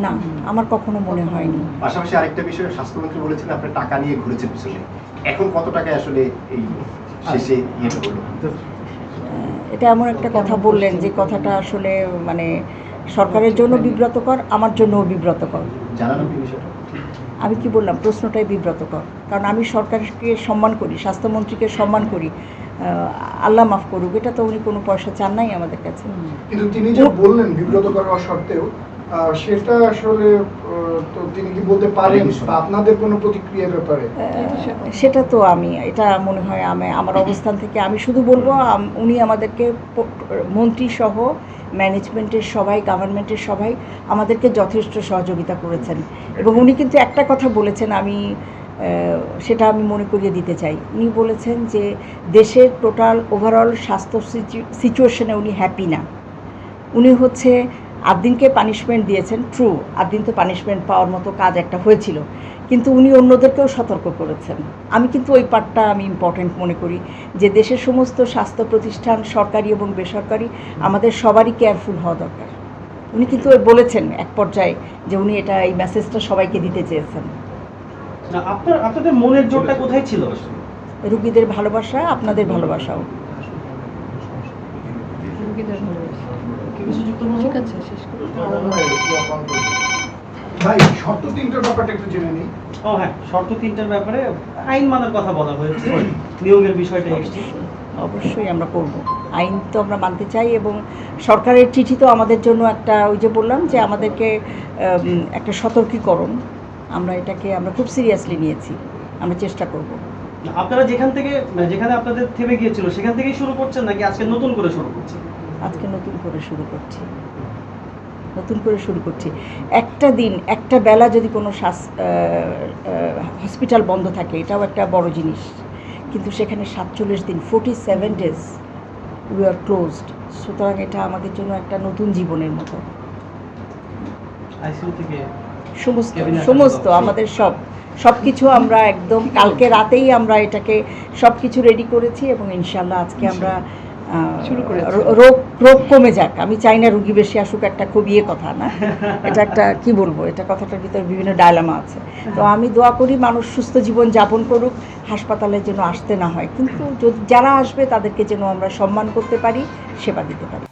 না, আমার কখনো মনে হয়নি। পাশাপাশি আরেকটা বিষয়, স্বাস্থ্যমন্ত্রী বলেছেন আপনি টাকা নিয়ে ঘুরেছেন পিছনে, এখন কত টাকায় আসলে এই শেষে ইয়েটা হলো? এটা এমন একটা কথা বললেন যে কথাটা আসলে মানে সরকারের জন্য বিব্রতকর, আমার জন্যও বিব্রতকর। জানান আপনি বিষয়টা? আমি কি বললাম, প্রশ্নটাই বিব্রতকর। কারণ আমি সরকারকে সম্মান করি, স্বাস্থ্যমন্ত্রীকে সম্মান করি। আল্লাহ মাফ করুক, এটা তো উনি কোনো পয়সা চান নাই আমাদের কাছে। কিন্তু তিনি যে বললেন বিব্রতকর হওয়া সত্ত্বেও সেটা আসলে তো তিনি কি বলতে পারেন বা আপনাদের কোনো প্রতিক্রিয়ার ব্যাপারে? সেটা তো আমি, এটা মনে হয় আমার অবস্থান থেকে আমি শুধু বলবো উনি আমাদেরকে মন্ত্রী সহ ম্যানেজমেন্টের সবাই, গভর্নমেন্টের সবাই আমাদেরকে যথেষ্ট সহযোগিতা করেছেন। এবং উনি কিন্তু একটা কথা বলেছেন, সেটা আমি মনে করিয়ে দিতে চাই। উনি বলেছেন যে দেশের টোটাল ওভারঅল স্বাস্থ্য সিচুয়েশনে উনি হ্যাপি না। উনি হচ্ছে আদ্দিনকে পানিশমেন্ট দিয়েছেন, ট্রু, আদ্দিন তো পানিশমেন্ট পাওয়ার মতো কাজ একটা হয়েছিল, কিন্তু উনি অন্যদেরকেও সতর্ক করেছেন। আমি কিন্তু ওই পার্টটা আমি ইম্পর্টেন্ট মনে করি, যে দেশের সমস্ত স্বাস্থ্য প্রতিষ্ঠান সরকারি এবং বেসরকারি আমাদের সবারই কেয়ারফুল হওয়া দরকার। উনি কিন্তু বলেছেন এক পর্যায়ে যে উনি এই মেসেজটা সবাইকে দিতে চেয়েছেন। আপনাদের মনের জোরটা কোথায় ছিল? রুগীদের ভালোবাসা, আপনাদের ভালোবাসাও। ঠিক আছে, শেষ করুন। ভাই শর্ত তিনটার ব্যাপারটা একটু জেনে নিই। ও হ্যাঁ, শর্ত তিনটার ব্যাপারে আইন মানার কথা বলা হয়েছে, নিয়োগের বিষয়টা এসেছে। অবশ্যই আমরা করব, আইন তো আমরা মানতে চাই। এবং সরকারের চিঠি তো আমাদের জন্য একটা, ওই যে বললাম যে আমাদেরকে একটা সতর্কীকরণ, আমরা খুব সিরিয়াসলি নিয়েছি, আমরা চেষ্টা করব। আপনারা যেখানে আপনাদের থেমে গিয়েছিল সেখান থেকেই শুরু করছেন নাকি আজকে নতুন করে শুরু করছেন? আজকে নতুন করে শুরু করছি। একটা দিন, একটা বেলা যদি কোনো হসপিটাল বন্ধ থাকে, এটাও একটা বড় জিনিস। কিন্তু সেখানে 47 দিন, 47 days উই আর ক্লোজড। সুতরাং এটা আমাদের জন্য একটা নতুন জীবনের মতো। আইসিইউ থেকে সমস্ত আমাদের সব কিছু আমরা একদম কালকে রাতেই আমরা এটাকে সব কিছু রেডি করেছি। এবং ইনশাল্লাহ আজকে আমরা রোগ কমে যাক। আমি চাই না রুগী বেশি আসুক, একটা খুব কথা না, এটা একটা কি বলবো, এটা কথাটার ভিতরে বিভিন্ন ডায়লামা আছে। তো আমি দোয়া করি মানুষ সুস্থ জীবন যাপন করুক, হাসপাতালের জন্য আসতে না হয়, কিন্তু যারা আসবে তাদেরকে যেন আমরা সম্মান করতে পারি, সেবা দিতে পারি।